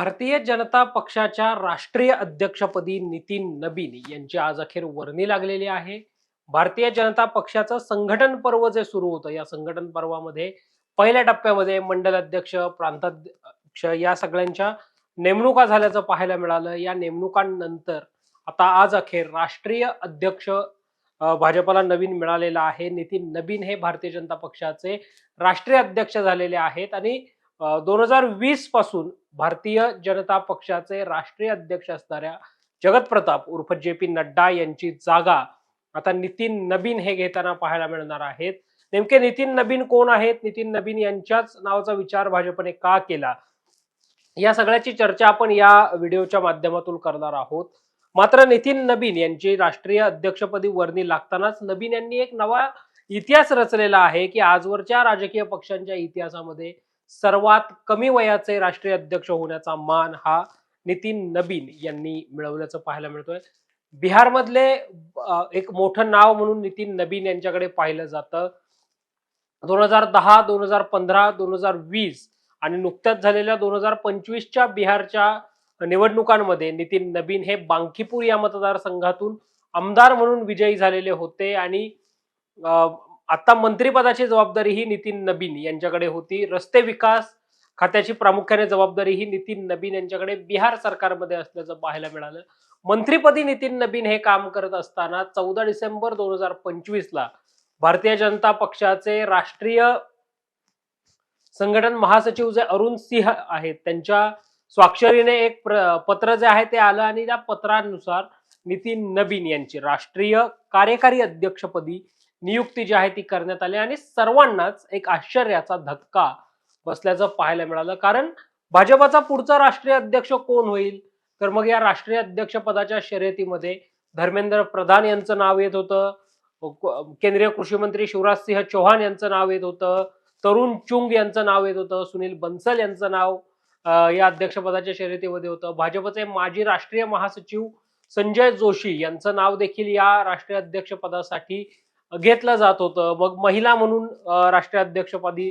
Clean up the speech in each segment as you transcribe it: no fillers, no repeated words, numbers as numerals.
भारतीय जनता पक्षाच्या राष्ट्रीय अध्यक्षपदी नितीन नबीन यांची आज अखेर वर्णी लागलेली आहे. भारतीय जनता पक्षाचं संघटन पर्व जे सुरू होतं, या संघटन पर्वामध्ये पहिल्या टप्प्यामध्ये मंडल अध्यक्ष, प्रांताध्यक्ष या सगळ्यांच्या नेमणुका झाल्याचं पाहायला मिळालं. या नेमणुकांनंतर आता आज अखेर राष्ट्रीय अध्यक्ष भाजपला नवीन मिळालेला आहे. नितीन नबीन हे भारतीय जनता पक्षाचे राष्ट्रीय अध्यक्ष झालेले आहेत आणि 2020 पासून भारतीय जनता पक्षाचे राष्ट्रीय अध्यक्ष असणाऱ्या जगत प्रताप उर्फ जे.पी. नड्डा यांची जागा आता नितीन नबीन हे घेताना पाहायला मिळणार आहेत. नेमके नितीन नबीन कोण आहेत? नितीन नबीन यांच्याच नावाचा विचार भाजपने का केला? या सगळ्याची चर्चा आपण या व्हिडिओच्या माध्यमातून करणार आहोत. मात्र नितीन नबीन यांची राष्ट्रीय अध्यक्षपदी वर्णी लागतानाच नबीन यांनी एक नवा इतिहास रचलेला आहे की आजवरच्या राजकीय पक्षांच्या इतिहासामध्ये सर्वात कमी वयाचे राष्ट्रीय अध्यक्ष होण्याचा मान हा नितीन नबीन यांनी मिळवल्याचं पाहायला मिळतोय. बिहारमधले एक मोठं नाव म्हणून नितीन नबीन यांच्याकडे पाहिलं जातं. 2010, 2015, 2020 आणि नुकत्याच झालेल्या 2025च्या बिहारच्या निवडणुकांमध्ये नितीन नबीन हे बांकीपूर या मतदारसंघातून आमदार म्हणून विजयी झालेले होते आणि आता मंत्रिपदाची जबाबदारी ही नितीन नबीन यांच्याकडे होती. रस्ते विकास खात्याची प्रामुख्याने जबाबदारी ही नितीन नबीन यांच्याकडे बिहार सरकारमध्ये असल्याचं पाहायला मिळालं. मंत्रिपदी नितीन नबीन हे काम करत असताना 14 डिसेंबर 2025 ला भारतीय जनता पक्षाचे राष्ट्रीय संघटन महासचिव जे अरुण सिंह आहेत त्यांच्या स्वाक्षरीने एक पत्र जे आहे ते आलं आणि त्या पत्रानुसार नितीन नबीन यांची राष्ट्रीय कार्यकारी अध्यक्षपदी नियुक्ती जी आहे ती करण्यात आली आणि सर्वांनाच एक आश्चर्याचा धक्का बसल्याचं पाहायला मिळालं. कारण भाजपचा पुढचा राष्ट्रीय अध्यक्ष कोण होईल? तर मग या राष्ट्रीय अध्यक्ष पदाच्या शर्यतीमध्ये धर्मेंद्र प्रधान यांचं नाव येत होतं, केंद्रीय कृषी मंत्री शिवराज सिंह चौहान यांचं नाव येत होतं, तरुण चुंग यांचं नाव येत होतं, सुनील बन्सल यांचं नाव या अध्यक्षपदाच्या शर्यतीमध्ये होतं. भाजपचे माजी राष्ट्रीय महासचिव संजय जोशी यांचं नाव देखील या राष्ट्रीय अध्यक्ष पदासाठी घेतलं जात होतं. मग महिला म्हणून राष्ट्रीय अध्यक्षपदी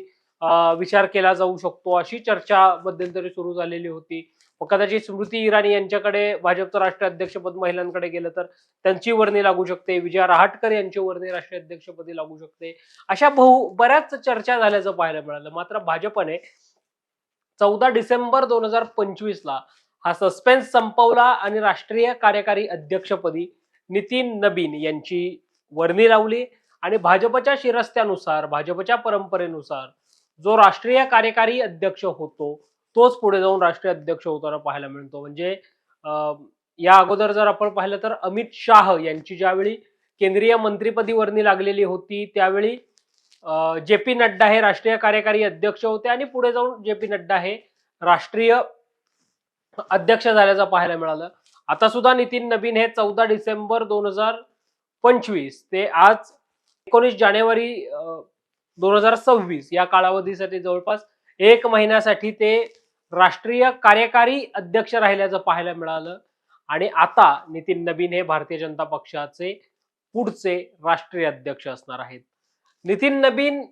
विचार केला जाऊ शकतो अशी चर्चा मध्यंतरी सुरू झालेली होती. मग कदाचित स्मृती इराणी यांच्याकडे भाजपचं राष्ट्रीय अध्यक्षपद महिलांकडे गेलं तर त्यांची वर्णी लागू शकते, विजया रहाटकर यांची वर्णी राष्ट्रीय अध्यक्षपदी लागू शकते. अशा बऱ्याच चर्चा झाल्याचं पाहायला मिळालं. मात्र भाजपने 14 डिसेंबर 2025 ला हा सस्पेन्स संपवला आणि राष्ट्रीय कार्यकारी अध्यक्षपदी नितीन नबीन यांची वर्णी लावली आणि भाजपच्या शिरस्त्यानुसार, भाजपच्या परंपरेनुसार जो राष्ट्रीय कार्यकारी अध्यक्ष होतो तोच पुढे जाऊन राष्ट्रीय अध्यक्ष होताना पाहायला मिळतो. म्हणजे या अगोदर जर आपण पाहिलं तर अमित शाह यांची ज्यावेळी केंद्रीय मंत्रिपदी वर्णी लागलेली होती त्यावेळी जे.पी. नड्डा हे राष्ट्रीय कार्यकारी अध्यक्ष होते आणि पुढे जाऊन जे.पी. नड्डा हे राष्ट्रीय अध्यक्ष झाल्याचं पाहायला मिळालं. आता सुद्धा नितीन नबीन हे 14 डिसेंबर 2025 ते आज 19 जानेवारी 2026 या कालावधीसाठी जवळपास 1 महिन्यासाठी ते राष्ट्रीय कार्यकारी अध्यक्ष राहिल्याचं पाहायला मिळालं आणि आता नितीन नबीन हे भारतीय जनता पक्षाचे पुढचे राष्ट्रीय अध्यक्ष असणार आहेत. नितीन नबीन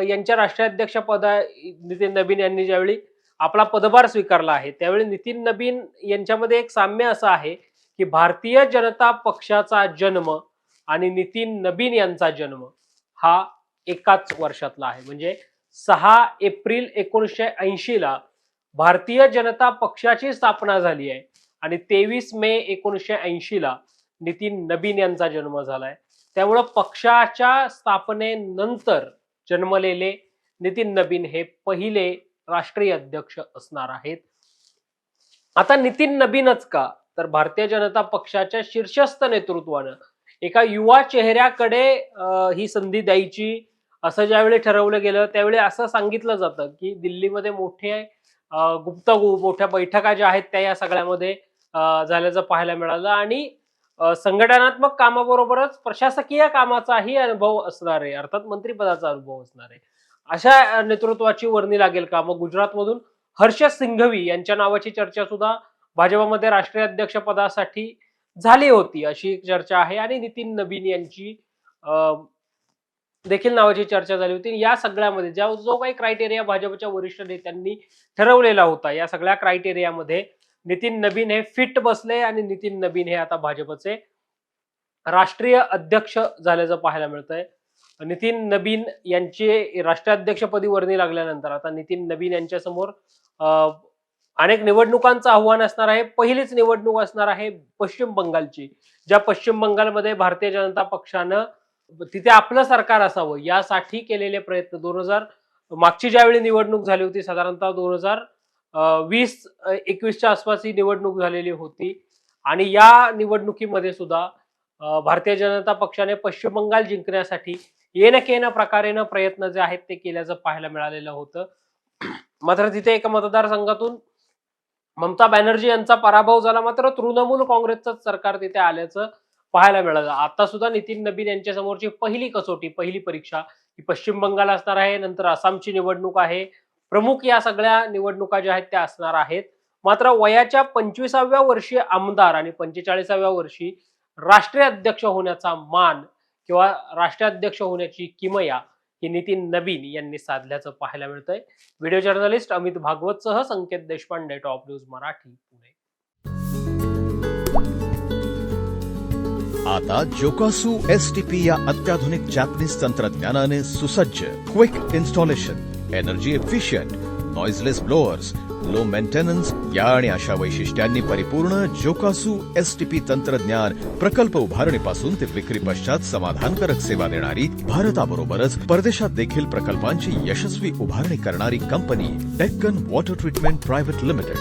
यांच्या राष्ट्रीय अध्यक्ष नितीन नबीन यांनी ज्यावेळी आपला पदभार स्वीकारला आहे त्यावेळी नितीन नबीन यांच्यामध्ये एक साम्य असं आहे की भारतीय जनता पक्षाचा जन्म आणि नितीन नबीन यांचा जन्म हा एकाच वर्षातला आहे. म्हणजे 6 एप्रिल 1980 ला भारतीय जनता पक्षाची स्थापना झाली आहे आणि 23 मे 1980 ला नितीन नबीन यांचा जन्म झालाय. त्यामुळं पक्षाच्या स्थापनेनंतर जन्मलेले नितीन नबीन हे पहिले राष्ट्रीय अध्यक्ष असणार आहेत. आता नितीन नबीनच का? तर भारतीय जनता पक्षाच्या शीर्षस्थ नेतृत्वानं एका युवा चेहऱ्याकडे ही संधी द्यायची असं ज्यावेळी ठरवलं गेलं त्यावेळी असं सांगितलं जातं की दिल्लीमध्ये मोठ्या बैठका ज्या आहेत त्या या सगळ्यामध्ये झाल्याचं पाहायला मिळालं आणि संघटनात्मक कामाबरोबरच प्रशासकीय कामाचाही अनुभव असणार आहे, अर्थात मंत्रिपदाचा अनुभव असणार आहे. अशा नेतृत्वाची वर्णी लागेल का? मग गुजरातमधून हर्ष सिंघवी यांच्या नावाची चर्चा सुद्धा भाजपमध्ये राष्ट्रीय अध्यक्ष पदासाठी झाली होती अशी चर्चा आहे आणि नितीन नबीन यांची देखील नावाची चर्चा झाली होती. या सगळ्यामध्ये जो काही क्रायटेरिया भाजपच्या वरिष्ठ नेत्यांनी ठरवलेला होता या सगळ्या क्रायटेरियामध्ये नितीन नबीन हे फिट बसले आणि नितीन नबीन हे आता भाजपचे राष्ट्रीय अध्यक्ष झाल्याचं पाहायला मिळतंय. नितीन नबीन यांचे राष्ट्राध्यक्षपदी वर्णी लागल्यानंतर आता नितीन नबीन यांच्या समोर अनेक निवडणुकांचं आव्हान असणार आहे. पहिलीच निवडणूक असणार आहे पश्चिम बंगालची, ज्या पश्चिम बंगालमध्ये भारतीय जनता पक्षानं तिथे आपलं सरकार असावं यासाठी केलेले प्रयत्न 2000 मागची ज्यावेळी निवडणूक झाली होती साधारणतः 2020-21च्या आसपास ही निवडणूक झालेली होती आणि या निवडणुकीमध्ये सुद्धा भारतीय जनता पक्षाने पश्चिम बंगाल जिंकण्यासाठी येणं केनं प्रकारेनं प्रयत्न जे आहेत ते केल्याचं पाहायला मिळालेलं होतं. मात्र तिथे एका मतदारसंघातून ममता बॅनर्जी यांचा पराभव झाला, मात्र तृणमूल काँग्रेसचं सरकार तिथे आल्याचं पाहायला मिळालं. आता सुद्धा नितीन नबीन यांच्या समोरची पहिली कसोटी, पहिली परीक्षा ही पश्चिम बंगाल असणार आहे. नंतर आसामची निवडणूक आहे. प्रमुख या सगळ्या निवडणुका ज्या आहेत त्या असणार आहेत. मात्र वयाच्या 25व्या वर्षी आमदार आणि 45व्या वर्षी राष्ट्रीय अध्यक्ष होण्याचा मान किंवा राष्ट्राध्यक्ष होण्याची किमया ही नितीन नबीन यांनी साधल्याचं पाहायला मिळतंय. व्हिडिओ जर्नलिस्ट अमित भागवतसह संकेत देशपांडे, टॉप न्यूज मराठी, पुणे. आता जोकासू STP या अत्याधुनिक जॅपनीज तंत्रज्ञानाने सुसज्ज, quick installation, energy efficient, noiseless blowers, low maintenance या आणि अशा वैशिष्ट्यांनी परिपूर्ण जोकासू STP तंत्रज्ञान प्रकल्प उभारणीपासून ते विक्री पश्चात समाधानकारक सेवा देणारी, भारताबरोबरच परदेशात देखील प्रकल्पांची यशस्वी उभारणी करणारी company Deccan water treatment private limited.